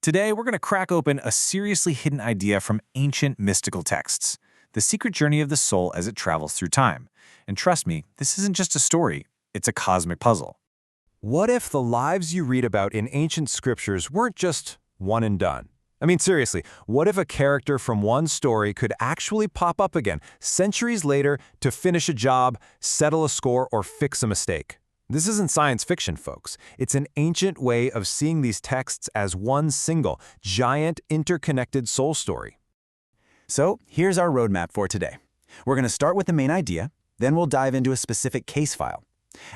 Today, we're going to crack open a seriously hidden idea from ancient mystical texts, the secret journey of the soul as it travels through time. And trust me, this isn't just a story, it's a cosmic puzzle. What if the lives you read about in ancient scriptures weren't just one and done? I mean, seriously, what if a character from one story could actually pop up again, centuries later, to finish a job, settle a score, or fix a mistake? This isn't science fiction, folks. It's an ancient way of seeing these texts as one single, giant, interconnected soul story. So here's our roadmap for today. We're going to start with the main idea, then we'll dive into a specific case file.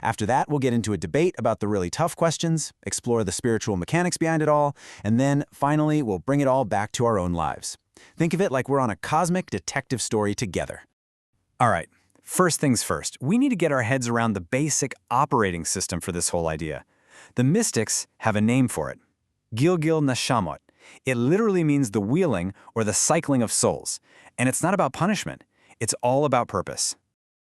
After that, we'll get into a debate about the really tough questions, explore the spiritual mechanics behind it all, and then, finally, we'll bring it all back to our own lives. Think of it like we're on a cosmic detective story together. All right, first things first, we need to get our heads around the basic operating system for this whole idea. The mystics have a name for it, Gilgul Neshamot. It literally means the wheeling or the cycling of souls. And it's not about punishment, it's all about purpose.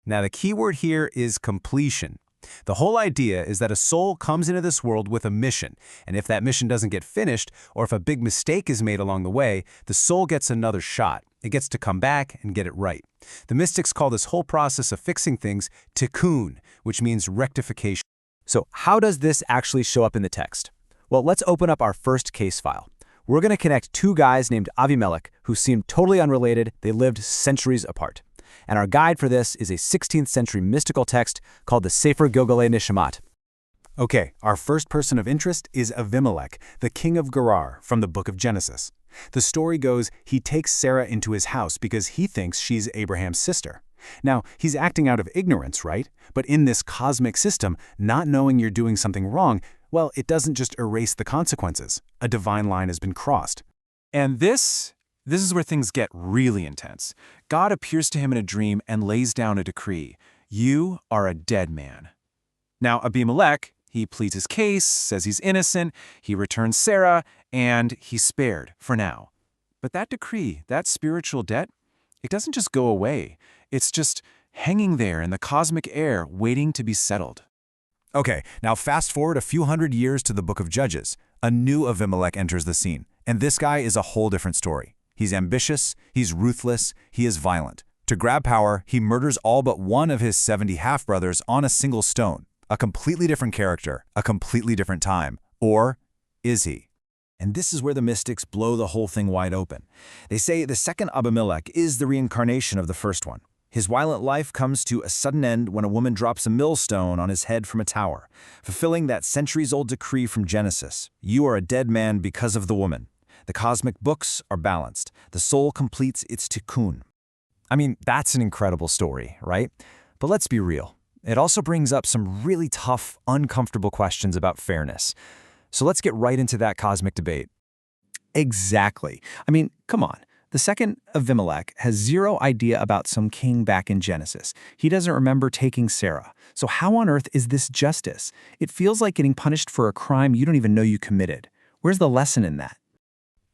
Now, the key word here is completion. The whole idea is that a soul comes into this world with a mission, and if that mission doesn't get finished, or if a big mistake is made along the way, the soul gets another shot. It gets to come back and get it right. The mystics call this whole process of fixing things Tikkun, which means rectification. So how does this actually show up in the text? Well, let's open up our first case file. We're going to connect two guys named Abimelech who seemed totally unrelated. They lived centuries apart. And our guide for this is a 16th century mystical text called the Sefirot Gilgul Neshamot. Okay, our first person of interest is Abimelech, the king of Gerar, from the book of Genesis. The story goes he takes Sarah into his house because he thinks she's Abraham's sister. Now, he's acting out of ignorance, right? But in this cosmic system, not knowing you're doing something wrong, well, it doesn't just erase the consequences. A divine line has been crossed. And this is where things get really intense. God appears to him in a dream and lays down a decree. You are a dead man. Now, Abimelech, he pleads his case, says he's innocent, he returns Sarah, and he's spared for now. But that decree, that spiritual debt, it doesn't just go away. It's just hanging there in the cosmic air, waiting to be settled. Okay, now fast forward a few hundred years to the book of Judges. A new Abimelech enters the scene, and this guy is a whole different story. He's ambitious, he's ruthless, he is violent. To grab power, he murders all but one of his 70 half-brothers on a single stone. A completely different character, a completely different time. Or is he? And this is where the mystics blow the whole thing wide open. They say the second Abimelech is the reincarnation of the first one. His violent life comes to a sudden end when a woman drops a millstone on his head from a tower, fulfilling that centuries-old decree from Genesis. You are a dead man because of the woman. The cosmic books are balanced. The soul completes its tikkun. I mean, that's an incredible story, right? But let's be real. It also brings up some really tough, uncomfortable questions about fairness. So let's get right into that cosmic debate. Exactly. I mean, come on. The second Abimelech has zero idea about some king back in Genesis. He doesn't remember taking Sarah. So how on earth is this justice? It feels like getting punished for a crime you don't even know you committed. Where's the lesson in that?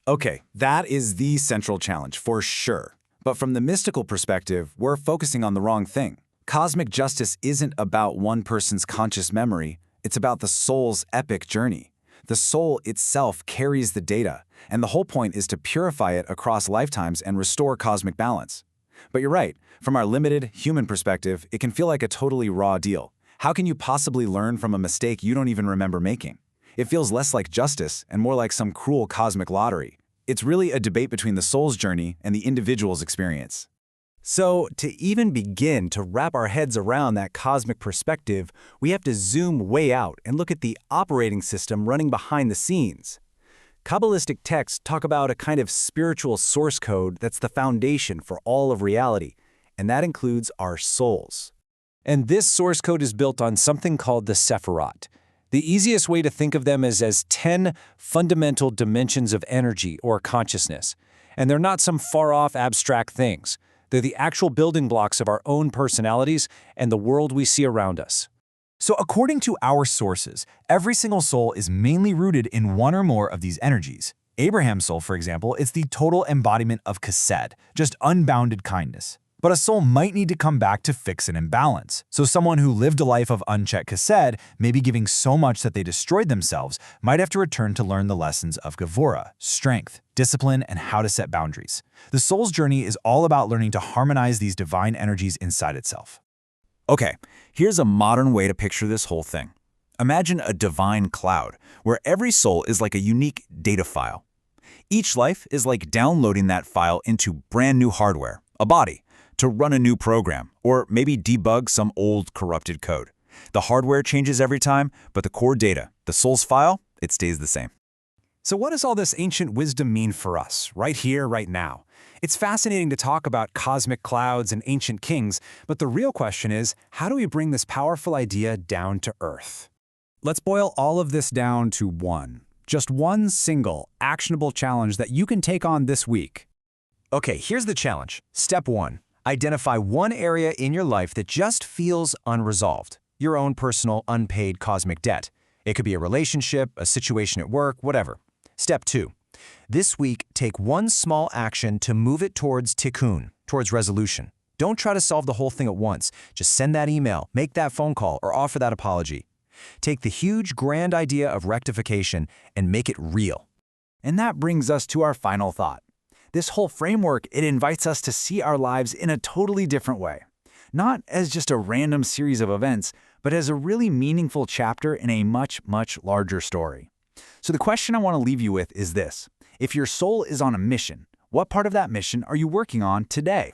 Okay, that is the central challenge, for sure. But from the mystical perspective, we're focusing on the wrong thing. Cosmic justice isn't about one person's conscious memory, it's about the soul's epic journey. The soul itself carries the data, and the whole point is to purify it across lifetimes and restore cosmic balance. But you're right, from our limited human perspective, it can feel like a totally raw deal. How can you possibly learn from a mistake you don't even remember making? It feels less like justice and more like some cruel cosmic lottery. It's really a debate between the soul's journey and the individual's experience. So, to even begin to wrap our heads around that cosmic perspective, we have to zoom way out and look at the operating system running behind the scenes. Kabbalistic texts talk about a kind of spiritual source code that's the foundation for all of reality, and that includes our souls. And this source code is built on something called the Sefirot. The easiest way to think of them is as 10 fundamental dimensions of energy or consciousness. And they're not some far-off abstract things. They're the actual building blocks of our own personalities and the world we see around us. So according to our sources, every single soul is mainly rooted in one or more of these energies. Abraham's soul, for example, is the total embodiment of chesed, just unbounded kindness. But a soul might need to come back to fix an imbalance. So someone who lived a life of unchecked chesed, maybe giving so much that they destroyed themselves, might have to return to learn the lessons of Gevurah, strength, discipline, and how to set boundaries. The soul's journey is all about learning to harmonize these divine energies inside itself. Okay, here's a modern way to picture this whole thing. Imagine a divine cloud, where every soul is like a unique data file. Each life is like downloading that file into brand new hardware, a body, to run a new program, or maybe debug some old corrupted code. The hardware changes every time, but the core data, the soul's file, it stays the same. So what does all this ancient wisdom mean for us, right here, right now? It's fascinating to talk about cosmic clouds and ancient kings, but the real question is, how do we bring this powerful idea down to earth? Let's boil all of this down to just one single, actionable challenge that you can take on this week. Okay, here's the challenge. Step 1. Identify one area in your life that just feels unresolved. Your own personal, unpaid cosmic debt. It could be a relationship, a situation at work, whatever. Step 2. This week, take one small action to move it towards Tikkun, towards resolution. Don't try to solve the whole thing at once. Just send that email, make that phone call, or offer that apology. Take the huge, grand idea of rectification and make it real. And that brings us to our final thought. This whole framework, it invites us to see our lives in a totally different way. Not as just a random series of events, but as a really meaningful chapter in a much, much larger story. So the question I want to leave you with is this. If your soul is on a mission, what part of that mission are you working on today?